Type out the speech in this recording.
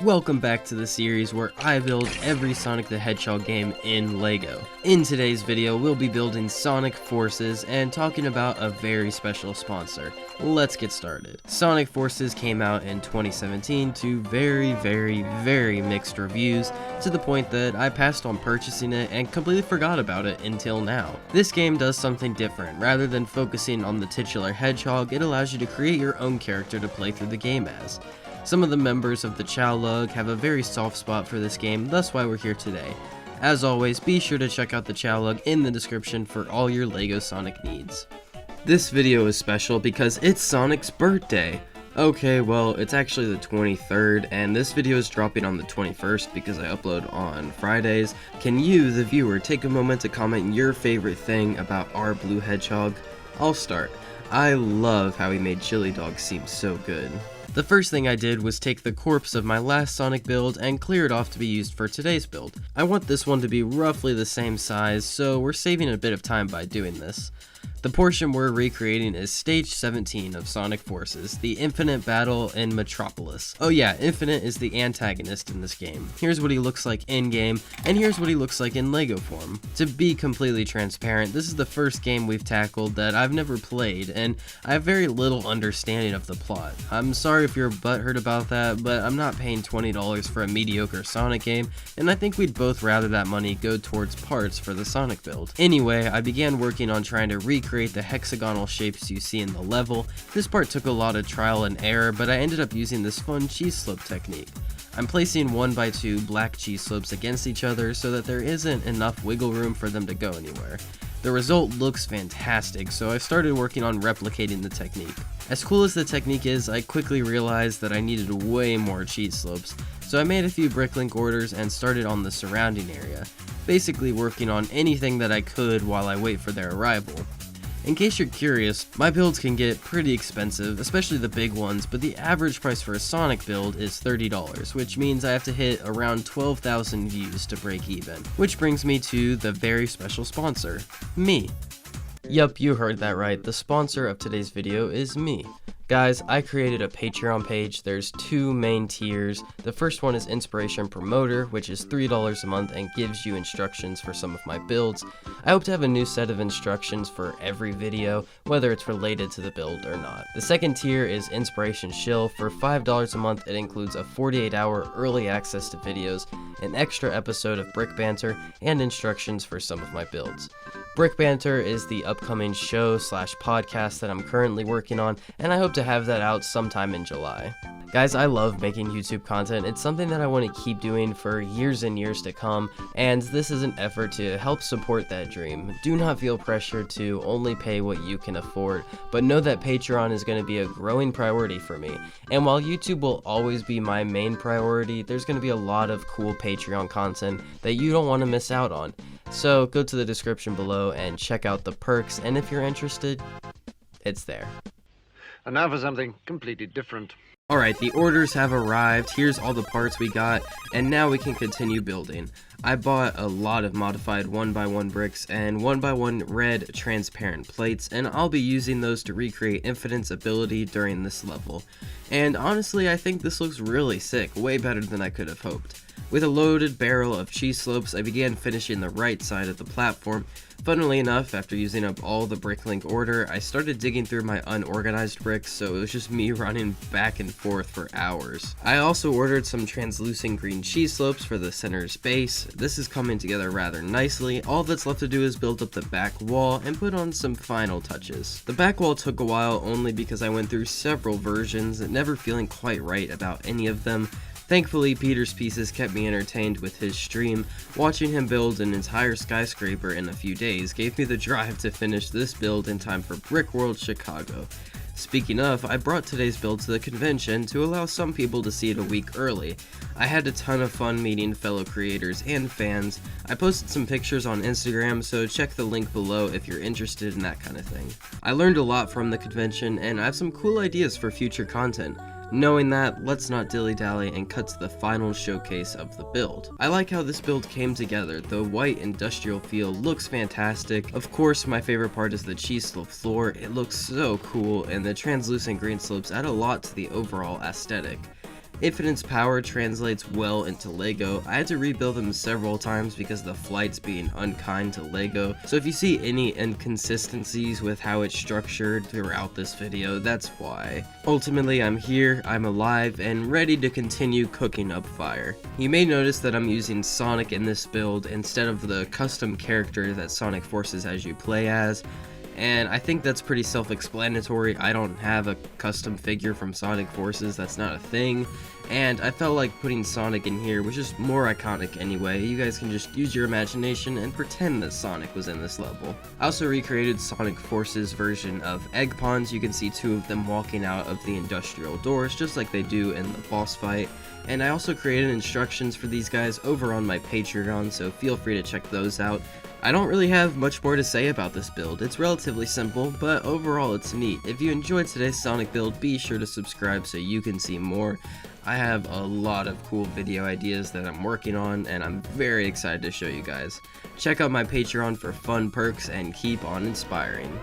Welcome back to the series where I build every Sonic the Hedgehog game in LEGO. In today's video, we'll be building Sonic Forces and talking about a very special sponsor. Let's get started. Sonic Forces came out in 2017 to very mixed reviews, to the point that I passed on purchasing it and completely forgot about it until now. This game does something different. Rather than focusing on the titular hedgehog, it allows you to create your own character to play through the game as. Some of the members of the Chao LUG have a very soft spot for this game, thus why we're here today. As always, be sure to check out the Chao LUG in the description for all your LEGO Sonic needs. This video is special because it's Sonic's birthday. Okay, well, it's actually the 23rd, and this video is dropping on the 21st because I upload on Fridays. Can you, the viewer, take a moment to comment your favorite thing about our blue hedgehog? I'll start. I love how he made Chili Dog seem so good. The first thing I did was take the corpse of my last Sonic build and clear it off to be used for today's build. I want this one to be roughly the same size, so we're saving a bit of time by doing this. The portion we're recreating is Stage 17 of Sonic Forces, the Infinite Battle in Metropolis. Oh yeah, Infinite is the antagonist in this game. Here's what he looks like in-game, and here's what he looks like in LEGO form. To be completely transparent, this is the first game we've tackled that I've never played, and I have very little understanding of the plot. I'm sorry if you're butthurt about that, but I'm not paying $20 for a mediocre Sonic game, and I think we'd both rather that money go towards parts for the Sonic build. Anyway, I began working on trying to recreate the hexagonal shapes you see in the level. This part took a lot of trial and error, but I ended up using this fun cheese slope technique. I'm placing 1x2 black cheese slopes against each other so that there isn't enough wiggle room for them to go anywhere. The result looks fantastic, so I started working on replicating the technique. As cool as the technique is, I quickly realized that I needed way more cheese slopes, so I made a few bricklink orders and started on the surrounding area, basically working on anything that I could while I wait for their arrival. In case you're curious, my builds can get pretty expensive, especially the big ones, but the average price for a Sonic build is $30, which means I have to hit around 12,000 views to break even. Which brings me to the very special sponsor, me. Yup, you heard that right, the sponsor of today's video is me. Guys, I created a Patreon page. There's two main tiers. The first one is Inspiration Promoter, which is $3 a month and gives you instructions for some of my builds. I hope to have a new set of instructions for every video, whether it's related to the build or not. The second tier is Inspiration Shill. For $5 a month, it includes a 48-hour early access to videos, an extra episode of Brick Banter, and instructions for some of my builds. Brick Banter is the upcoming show/podcast that I'm currently working on, and I hope to have that out sometime in July. Guys, I love making YouTube content. It's something that I want to keep doing for years and years to come, and this is an effort to help support that dream. Do not feel pressured to only pay what you can afford, but know that Patreon is going to be a growing priority for me. And while YouTube will always be my main priority, there's going to be a lot of cool Patreon content that you don't want to miss out on. So go to the description below and check out the perks, and if you're interested, it's there. And now for something completely different. Alright, the orders have arrived, here's all the parts we got, and now we can continue building. I bought a lot of modified 1x1 bricks and 1x1 red transparent plates, and I'll be using those to recreate Infinite's ability during this level. And honestly, I think this looks really sick, way better than I could have hoped. With a loaded barrel of cheese slopes, I began finishing the right side of the platform. Funnily enough, after using up all the bricklink order, I started digging through my unorganized bricks, so it was just me running back and forth for hours. I also ordered some translucent green cheese slopes for the center's base. This is coming together rather nicely. All that's left to do is build up the back wall and put on some final touches. The back wall took a while only because I went through several versions, never feeling quite right about any of them. Thankfully, Peter's pieces kept me entertained with his stream. Watching him build an entire skyscraper in a few days gave me the drive to finish this build in time for Brick World Chicago. Speaking of, I brought today's build to the convention to allow some people to see it a week early. I had a ton of fun meeting fellow creators and fans. I posted some pictures on Instagram, so check the link below if you're interested in that kind of thing. I learned a lot from the convention, and I have some cool ideas for future content. Knowing that, let's not dilly-dally and cut to the final showcase of the build. I like how this build came together. The white industrial feel looks fantastic. Of course, my favorite part is the cheese slope floor. It looks so cool, and the translucent green slopes add a lot to the overall aesthetic. Infinite's power translates well into Lego. I had to rebuild them several times because of the flights being unkind to Lego, so if you see any inconsistencies with how it's structured throughout this video, that's why. Ultimately, I'm here, I'm alive, and ready to continue cooking up fire. You may notice that I'm using Sonic in this build instead of the custom character that Sonic Forces has you play as, and I think that's pretty self-explanatory. I don't have a custom figure from Sonic Forces, that's not a thing, and I felt like putting Sonic in here was just more iconic anyway. You guys can just use your imagination and pretend that Sonic was in this level. I also recreated Sonic Forces version of Egg Ponds. You can see two of them walking out of the industrial doors just like they do in the boss fight. And I also created instructions for these guys over on my Patreon, so feel free to check those out. I don't really have much more to say about this build. It's relatively simple, but overall it's neat. If you enjoyed today's Sonic build, be sure to subscribe so you can see more. I have a lot of cool video ideas that I'm working on, and I'm very excited to show you guys. Check out my Patreon for fun perks, and keep on inspiring.